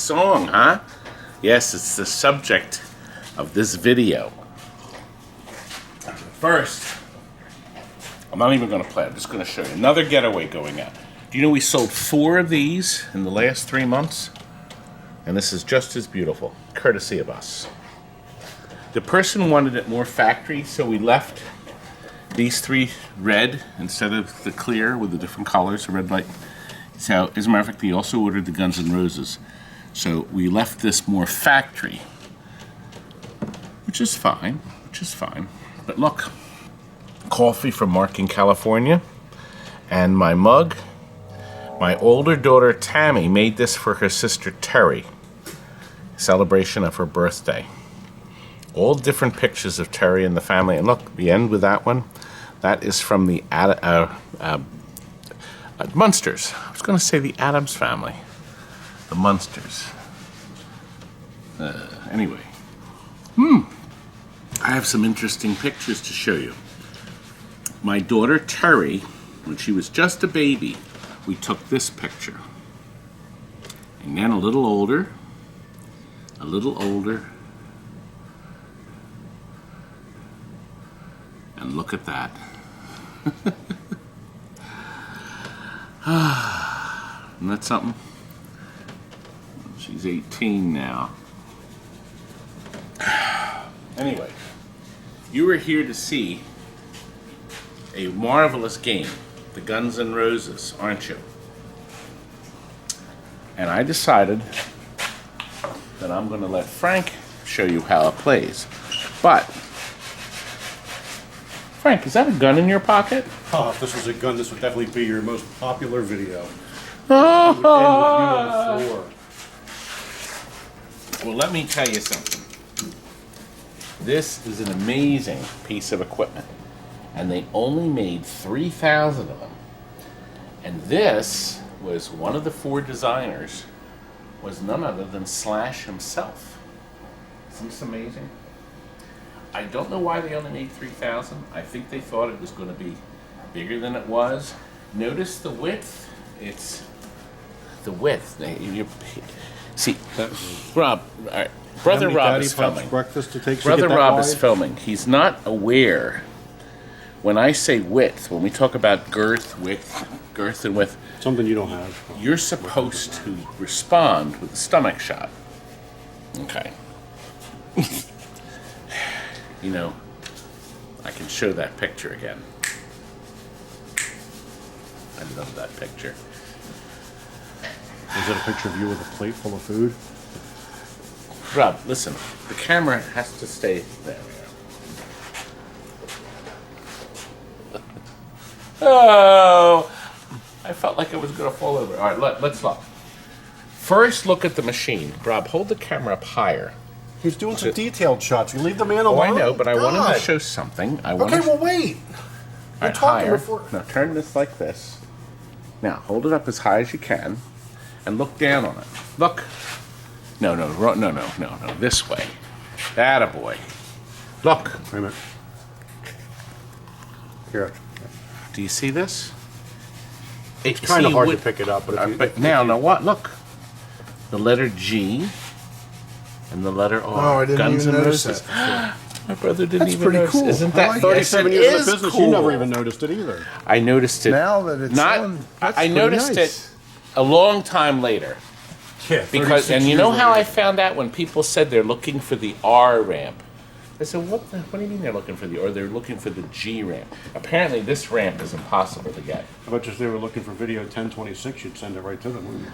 song, huh? Yes, it's the subject of this video. First, I'm not even going to play. I'm just going to show you another Getaway going out. Do you know we sold 4 of these in the last 3 months? And this is just as beautiful, courtesy of us. The person wanted it more factory, so we left these 3 red instead of the clear with the different colors, the red light. So, as a matter of fact, he also ordered the Guns N' Roses. So we left this more factory, which is fine, But look, coffee from Mark in California, and my mug. My older daughter Tammy made this for her sister Terry, celebration of her birthday. All different pictures of Terry and the family, and look, the end with that one. That is from the Munsters. I was going to say the Addams family. The Munsters. Anyway. I have some interesting pictures to show you. My daughter Terry, when she was just a baby, we took this picture. And then a little older. And look at that. Isn't that something? She's 18 now. Anyway, you are here to see a marvelous game, the Guns N' Roses, aren't you? And I decided that I'm going to let Frank show you how it plays. But, Frank, is that a gun in your pocket? Oh, if this was a gun, this would definitely be your most popular video. Oh. It would end with you on the floor. Well, let me tell you something. This is an amazing piece of equipment. And they only made 3,000 of them. And this was one of the 4 designers, was none other than Slash himself. Isn't this amazing? I don't know why they only made 3,000. I think they thought it was going to be bigger than it was. Notice the width. It's the width. See, Rob, all right. Brother Rob is filming. Brother Rob is filming. He's not aware. When I say width, when we talk about girth and width, something you don't have. You're supposed to respond with a stomach shot. Okay. You know, I can show that picture again. I love that picture. Is that a picture of you with a plate full of food? Rob, listen. The camera has to stay there. Oh, I felt like it was going to fall over. All right, let's look. First, look at the machine. Rob, hold the camera up higher. He's doing some detailed shots. You leave the man alone. Oh, I know, but I wanted to show something. Okay, well, wait. All right, higher. Now, turn this like this. Now, hold it up as high as you can, and look down on it. Look. No. This way. Attaboy. Look. Wait a minute. Here. Do you see this? It's kind of hard to pick it up, but now what? Look, the letter G and the letter R. Oh, I didn't even notice that. My brother didn't even notice. Cool. Isn't that 37 years in the business? Cool. You never even noticed it either. I noticed it. Now that it's on, I noticed it a long time later. Yeah, because and you know how I found out when people said they're looking for the R ramp. I said, what do you mean they're looking for or they're looking for the G ramp? Apparently this ramp is impossible to get. I bet if they were looking for video 1026, you'd send it right to them.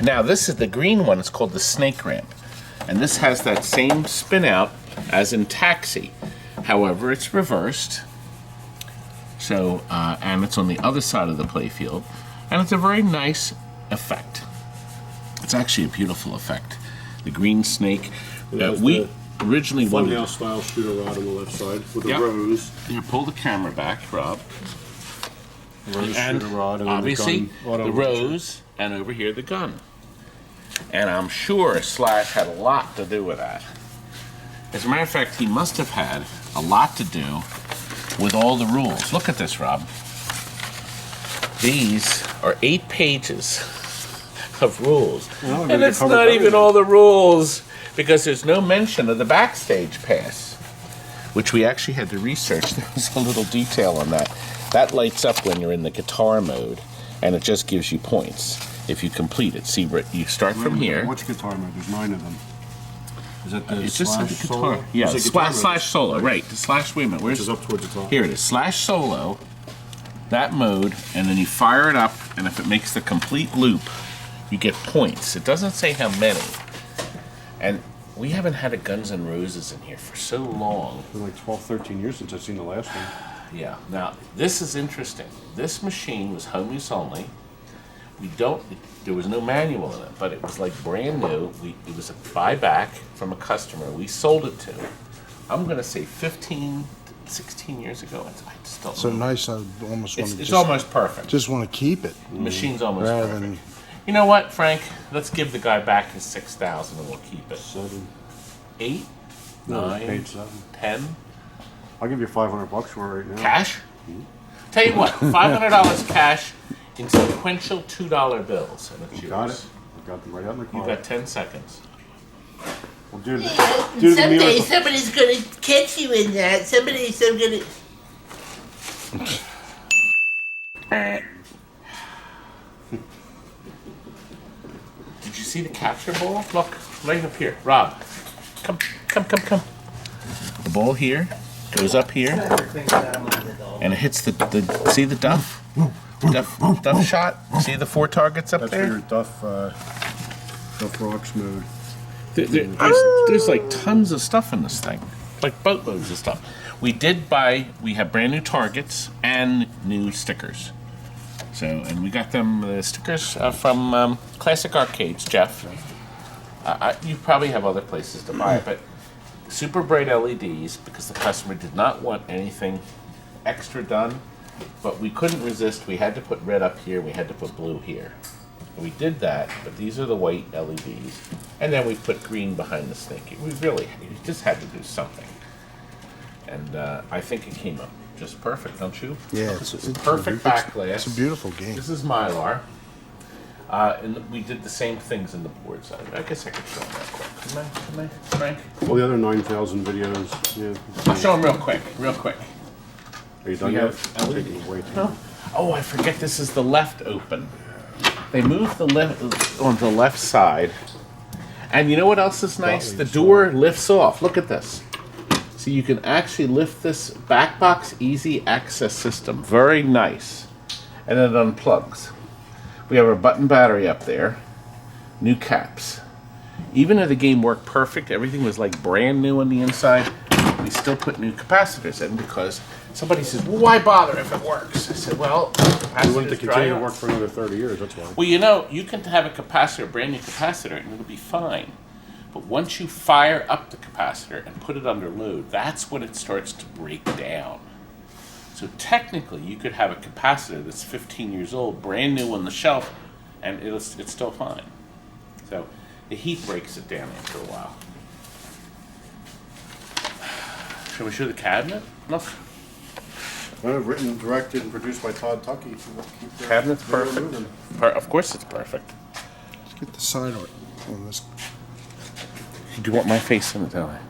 Now this is the green one. It's called the snake ramp. And this has that same spin out as in Taxi. However, it's reversed. So, and it's on the other side of the playfield. And it's a very nice effect. It's actually a beautiful effect. The green snake. We originally wanted funhouse style shooter rod on the left side with a rose. Here, pull the camera back, Rob. Rose And shooter rod, and obviously the rose, and over here the gun. And I'm sure Slash had a lot to do with that. As a matter of fact, he must have had a lot to do with all the rules. Look at this, Rob. These are 8 pages of rules. Well, And they it's covered not even everything. all the rules because there's no mention of the backstage pass, which we actually had to research. There was a little detail on that. That lights up when you're in the guitar mode, and it just gives you points if you complete it. See, you start from here. Which guitar mode? There's 9 of them. Is it the It just said slash the solo? guitar. Yeah, It's a guitar slash mode. solo. Right, the slash. Wait a minute. Which Where's is up towards the top. Here it is. Slash solo. That mode, and then you fire it up, and if it makes the complete loop, you get points. It doesn't say how many. And we haven't had a Guns N' Roses in here for so long. It's been like 12, 13 years since I've seen the last one. Yeah. Now, this is interesting. This machine was home use only. There was no manual in it, but it was like brand new. It was a buyback from a customer. We sold it to, I'm going to say 15, 16 years ago. I just don't So know. nice. I almost want to It's just, almost perfect. just want to keep it. The machine's almost Rather perfect. than You know what, Frank? Let's give the guy back his 6,000 and we'll keep it. 7. 8, No, 9, paid 7. 10. I'll give you $500 for it right now. Cash? Tell you what, $500 cash in sequential $2 bills. And it's You got yours. it. I got them right out in the car. You got 10 seconds. Well, do the Someday miracle. somebody's gonna catch you in that. Somebody's so gonna. Did you see the capture ball? Look, right up here. Rob, come. The ball here goes up here, and it hits see the duff? Duff shot? See the 4 targets up That's for there? your Duff Rocks mode. There's like tons of stuff in this thing, like boatloads of stuff. We have brand new targets and new stickers. So, and we got them the stickers from Classic Arcades, Jeff. You probably have other places to buy it, but super bright LEDs because the customer did not want anything extra done, but we couldn't resist. We had to put red up here. We had to put blue here. We did that, but these are the white LEDs. And then we put green behind the snake. We just had to do something. And I think it came up just perfect, don't you? yeah, It's perfect backglass. It's a beautiful game. This is Mylar. And we did the same things in the boards. I guess I could show them real quick. Can I, Frank? All the other 9,000 videos. Yeah. I'll show them real quick. Are you done We yet? have LED. Taking way too No. Oh, I forget this is the left open. They moved the left on the left side. And you know what else is nice? The door lifts off. Look at this. So you can actually lift this back box easy access system. Very nice. And it unplugs. We have our button battery up there. New caps. Even though the game worked perfect, everything was like brand new on the inside, we still put new capacitors in because somebody says, well, why bother if it works? I said, well, We want it to capacitors dry continue to out. work for another 30 years, that's why. Well, you know, you can have a capacitor, a brand new capacitor, and it'll be fine. But once you fire up the capacitor and put it under load, that's when it starts to break down. So technically, you could have a capacitor that's 15 years old, brand new on the shelf, and it's still fine. So the heat breaks it down after a while. Shall we show the cabinet? Look, Written, directed, and produced by Todd Tuckey. cabinet's perfect. Of course it's perfect. Let's get the side on this. Do you want my face in it, don't I?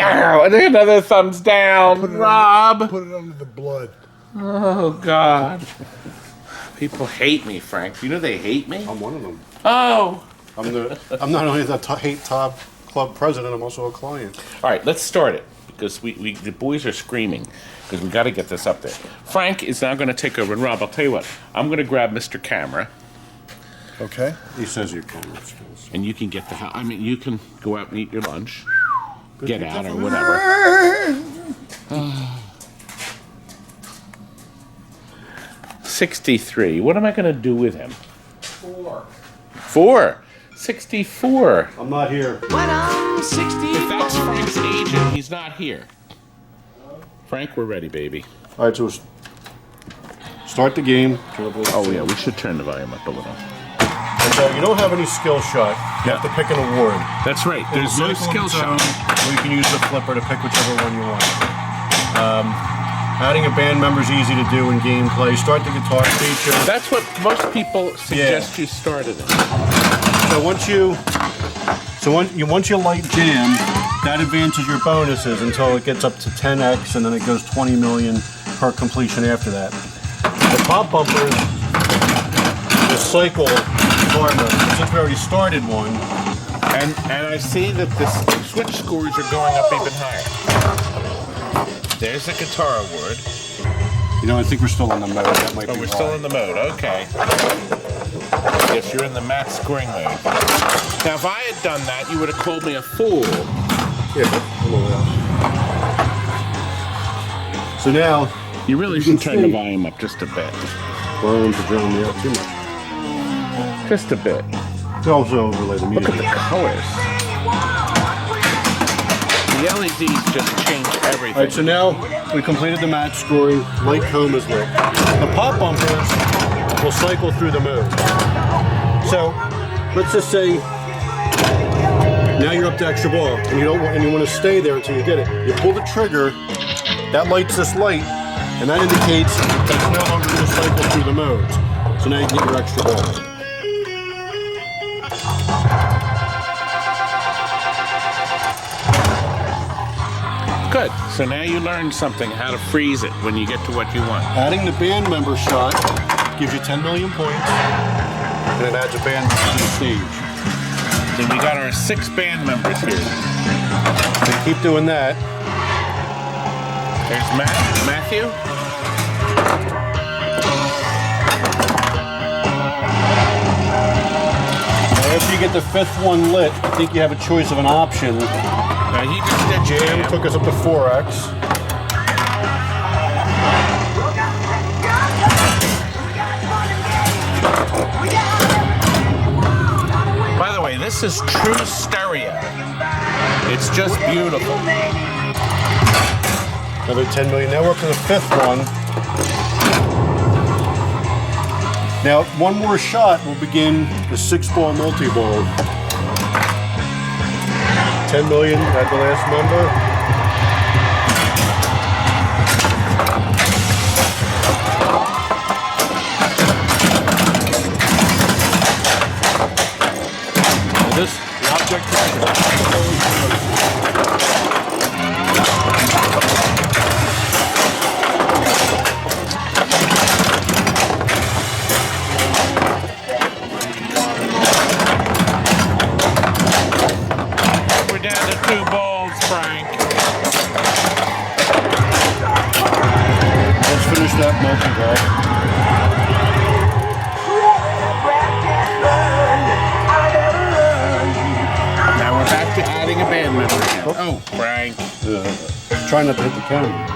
Ow, and another thumbs down, Rob. Put it under the blood. Oh, God. People hate me, Frank. You know they hate me? I'm one of them. Oh. I'm not only the Hate Top Club president, I'm also a client. All right, let's start it because the boys are screaming because we got to get this up there. Frank is now going to take over, and Rob, I'll tell you what. I'm going to grab Mr. Camera, Okay. He says your camera skills. and you can get the hell. I mean, you can go out and eat your lunch, get out or whatever. 63. What am I going to do with him? 4. 64. I'm not here. If that's Frank's agent, he's not here. Frank, we're ready, baby. All right, so start the game. Oh, yeah, we should turn the volume up a little. And, you don't have any skill shot. You have to pick an award. That's right. There's no skill shot. Or you can use the flipper to pick whichever one you want. Adding a band member is easy to do in gameplay. Start the guitar feature. That's what most people suggest you started in. So once you light jam, that advances your bonuses until it gets up to 10x, and then it goes 20 million per completion after that. The pop bumpers will cycle guitar mode. Since we already started one, And I see that the switch scores are going up even higher. There's the guitar award. I think we're still in the mode. That might be Oh, we're why. still in the mode. Okay. Yes, you're in the max scoring mode. Now, if I had done that, you would have called me a fool. Yeah, a little less. So now, You really should turn the volume up just a bit. volume to drown me out too much. Just a bit. They also overlay the Look music. at the colors. The LEDs just change everything. All right, so now we completed the match scoring. Light comb is lit. The pop bumpers will cycle through the mode. So let's just say now you're up to extra ball, and you want to stay there until you get it. You pull the trigger, that lights this light, and that indicates that it's no longer going to cycle through the modes. So now you get your extra ball. Good. So now you learned something, how to freeze it when you get to what you want. Adding the band member shot gives you 10 million points, and it adds a band to the stage. Then we got our 6 band members here. So keep doing that. There's Matthew. Now after you get the 5th one lit, I think you have a choice of an option. Now he just did Jam took us up to 4x. By the way, this is true stereo. It's just beautiful. Another 10 million. Now we're up to the 5th one. Now, one more shot will begin the 6-ball multi-ball. 10 million at the last member. This the object We're down to 2 balls, Frank. Let's finish that multi-ball. Now we're back to adding a band member again. Oh, Frank. Try not to hit the camera.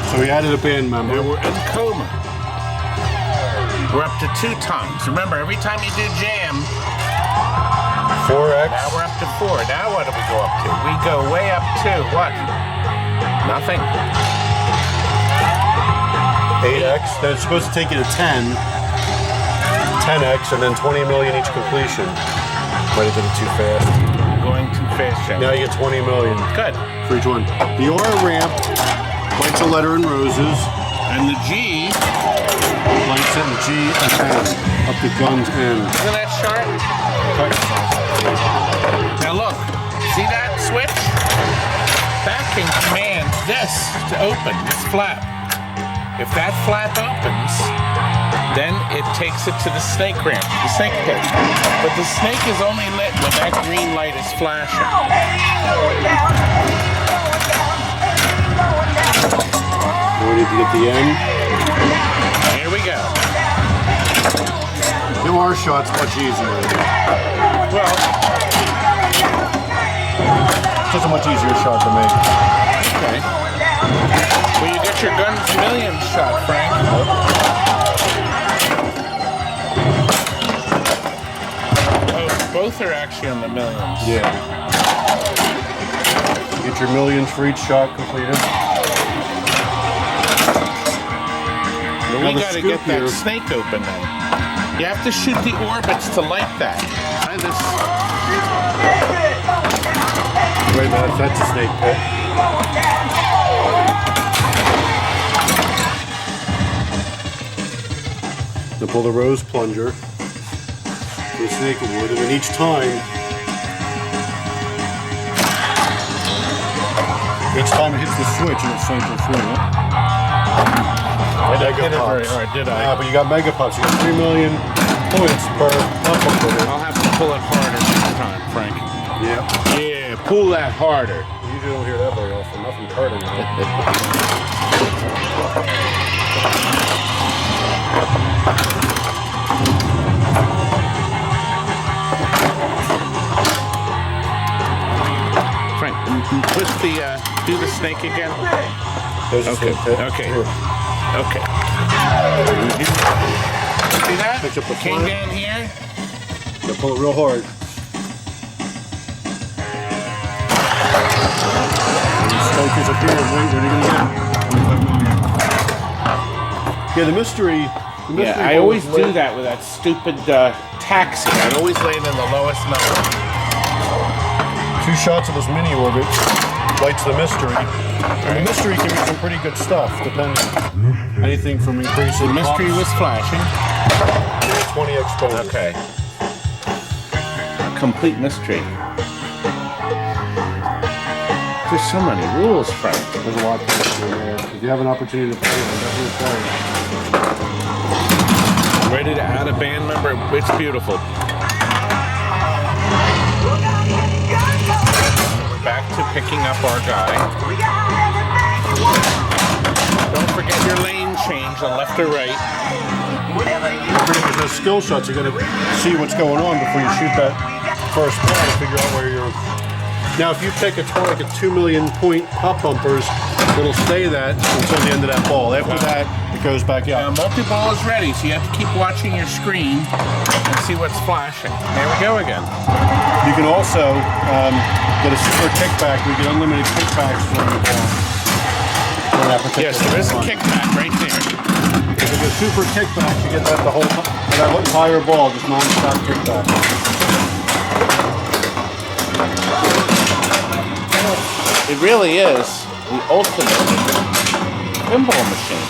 So we added a band member. Now we're in coma. We're up to 2 toms. Remember, every time you do jam, 4x. now we're up to 4. Now what do we go up to? We go way up to what? Nothing. 8x. Then it's supposed to take you to 10. 10x, and then 20 million each completion. Might have did it too fast. Going too fast, Jim. Now you get 20 million Good. for each one. The aura ramp lights a letter in roses. And the G, Lights it in G and N. Up to gun's end. isn't that sharp? Now look, see that switch? That can command this to open, this flap. If that flap opens, then it takes it to the snake ramp, the snake pit. But the snake is only lit when that green light is flashing. We need to get the end. Here we go. The R shot's much easier. Well, It's just a much easier shot to make. okay. Well, you get your guns millions shot, Frank. Oh, both are actually on the millions. Yeah. Get your millions for each shot completed. But Now we the gotta scoop get that here. snake open then. You have to shoot the orbits to light that. Try this. Wait a minute, that's a snake pit. Then pull the rose plunger, the snake wood, and then each time it hits the switch, it'll cycle through it. I didn't hit it very Megapops. hard, did I? Yeah, but you got megapops. You got 3 million points per pump over. I'll have to pull it harder next time, Frank. Yeah. Yeah, pull that harder. You usually don't hear that very often. Nothing's hurting it. Frank, twist the, do the snake again. There's a Okay, snake pit. okay. Here. Okay. See that? Pitch up the Came front. down here. Now pull it real hard. Focus up here and wait. What are you gonna get? Yeah, the mystery. Yeah, I always do that with that stupid taxi. I'd always land in the lowest number. 2 shots of this mini orbit lights the mystery. And the mystery can be some pretty good stuff, depending. Anything from increasing. The mystery was flashing. 20 exposure. Okay. A complete mystery. There's so many rules, Frank. There's a lot to mystery there. If you have an opportunity to play, then definitely play. Ready to add a band member? It's beautiful. We're back to picking up our guy. Don't forget your lane change on left or right. With those skill shots, you gotta see what's going on before you shoot that first ball to figure out where you're. Now, if you pick a like a 2 million point pop bumpers, it'll stay that until the end of that ball. After that, it goes back Now, out. multi-ball is ready, so you have to keep watching your screen and see what's flashing. There we go again. You can also get a super kickback. We get unlimited kickbacks for the ball. For that particular Yes, there is a one. kickback right there. If you get super kickback, you get that the whole that entire ball, just non-stop kickback. It really is the ultimate pinball machine.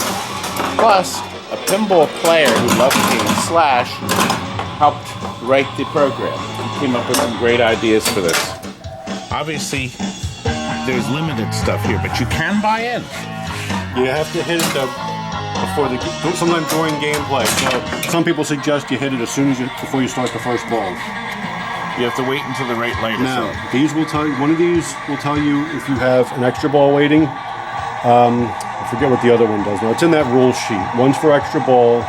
Plus, a pinball player who loves Game Slash helped write the program. He came up with some great ideas for this. Obviously, there's limited stuff here, but you can buy in. You have to hit it before sometimes during gameplay. So some people suggest you hit it as soon as before you start the first ball. You have to wait until the right light is Now, on. these will tell you. One of these will tell you if you have an extra ball waiting. I forget what the other one does. Now it's in that rule sheet. One's for extra ball.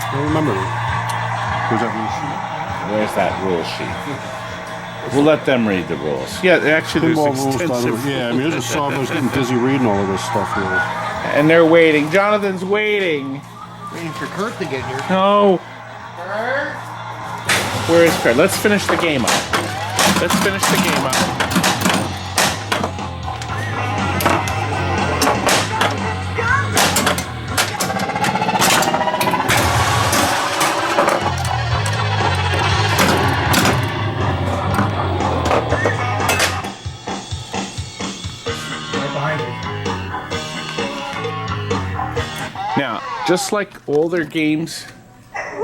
I don't remember. Where's that rule sheet? Where's that rule sheet? We'll let them read the rules. Yeah, actually, Pinball there's rules. extensive. Yeah, I mean, I just saw I was getting dizzy reading all of this stuff here. And they're waiting. Jonathan's waiting. Waiting for Kurt to get here. No. Where is Kurt? Let's finish the game up. Let's finish the game up. Now, just like all their games,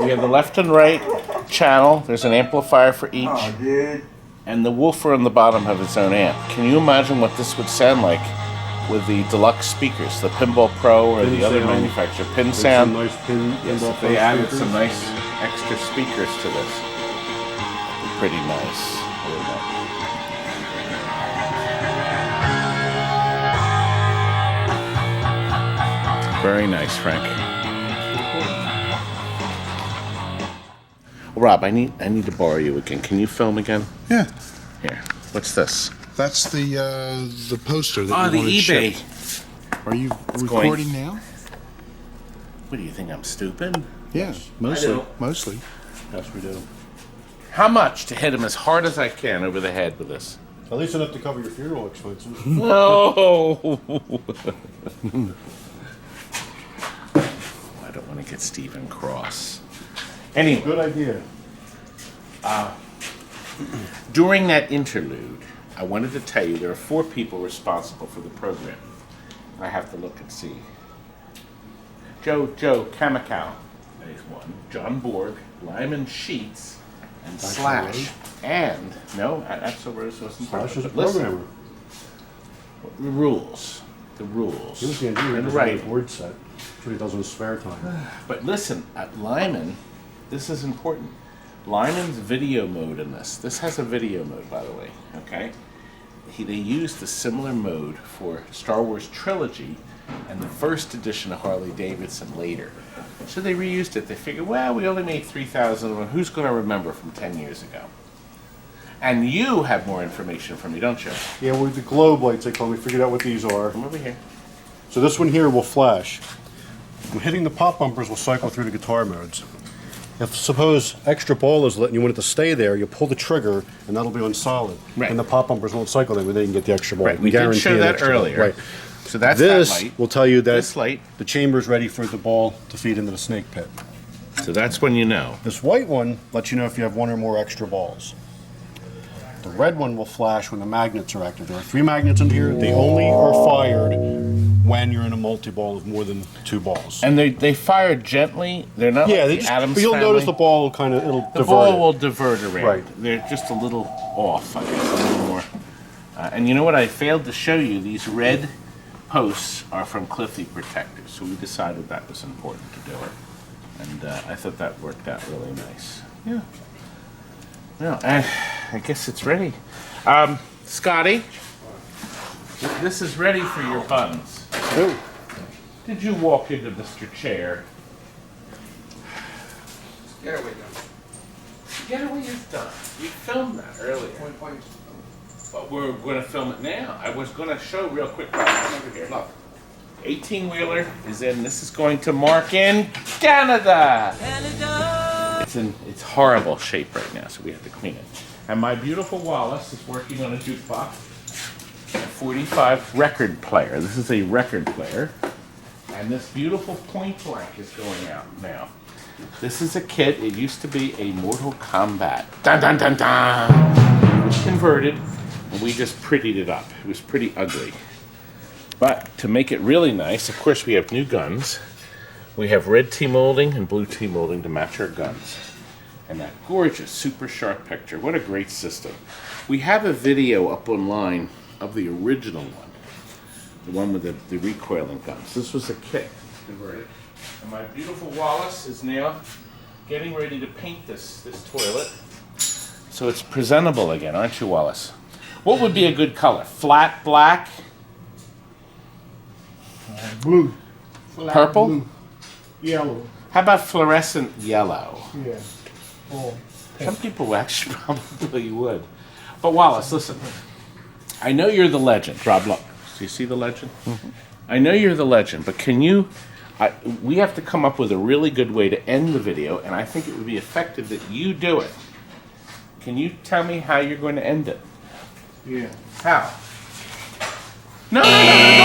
we have the left and right channel. There's an amplifier for each. Oh, dude. And the woofer on the bottom have its own amp. Can you imagine what this would sound like with the deluxe speakers, the Pinball Pro or the other sound. manufacturer? Pin There's sound. some nice Yes, pinball if they added speakers. some nice extra speakers to this, that'd be pretty nice. Really nice. Very nice, Frank. Rob, I need to borrow you again. Can you film again? Yeah, Here. What's this? that's the poster that Oh, you the wanted eBay. shipped. Are you going. recording now? What do you think? I'm stupid? Yeah, mostly. know. Mostly. Yes, we do. How much to hit him as hard as I can over the head with this? At least enough to cover your funeral expenses. No. What don't want to get Stephen cross. Anyway, Good idea. during that interlude, I wanted to tell you there are 4 people responsible for the program. I have to look and see. Joe Kamikow, there's one. John Borg, Lyman Sheets, and Slash. And, no, Axel Rose wasn't part Slash of is it. a But listen, programmer. the rules. The rules. He was the engineer. And He right. right. board set. That's what he does in his spare time. But listen, at Lyman, this is important. Lyman's video mode in this has a video mode, by the way, okay? They used a similar mode for Star Wars Trilogy and the first edition of Harley Davidson later. So they reused it. They figured, well, we only made 3,000 of them. Who's going to remember from 10 years ago? And you have more information from me, don't you? Yeah, with the globe lights, they call. We figured out what these are. Come over here. So this one here will flash. And hitting the pop bumpers will cycle through the guitar modes. If suppose extra ball is lit and you want it to stay there, you pull the trigger and that'll be on solid. Right. And the pop bumpers won't cycle then, but then you can get the extra ball. Right, we did Guarantee show an that extra ball. earlier. Right. So that's This that light. will tell you that This light. the chamber's ready for the ball to feed into the snake pit. So that's when you know. This white one lets you know if you have 1 or more extra balls. The red one will flash when the magnets are active. There are 3 magnets in here. They only are fired when you're in a multi-ball of more than 2 balls. And they fire gently. They're not Yeah, like they the just, Addams but you'll family. notice the ball will kind of, it'll The divert ball it. will divert around. Right. They're just a little off, I guess, a little more. And you know what? I failed to show you. These red posts are from Cliffy Protectors, so we decided that was important to do it. And I thought that worked out really nice. Yeah. Well, I guess it's ready. Scotty, this is ready for your buns. Oh, Did you walk into Mr. Chair? Getaway done. Getaway is done. We filmed that earlier. But we're going to film it now. I was going to show real quick. Come over here. Look. 18-wheeler is in. This is going to mark in Canada. It's horrible shape right now, so we have to clean it. And my beautiful Wallace is working on a jukebox. A 45 record player. This is a record player. And this beautiful Point Blank is going out now. This is a kit. It used to be a Mortal Kombat. Dun dun dun dun! It was converted, and we just prettied it up. It was pretty ugly. But to make it really nice, of course, we have new guns. We have red T-molding and blue T-molding to match our guns. And that gorgeous, super sharp picture. What a great system. We have a video up online of the original one. The one with the recoiling guns. This was a kit converted. And my beautiful Wallace is now getting ready to paint this toilet. So it's presentable again, aren't you, Wallace? What would be a good color? Flat black? Blue. Flat Purple? Blue. Yellow. How about fluorescent yellow? Yeah. Oh. Some people actually probably would. But Wallace, listen. I know you're the legend. Rob, look. Do you see the legend? Mm-hmm. I know you're the legend, but can you... we have to come up with a really good way to end the video, and I think it would be effective that you do it. Can you tell me how you're going to end it? Yeah. How? No, no, no, no,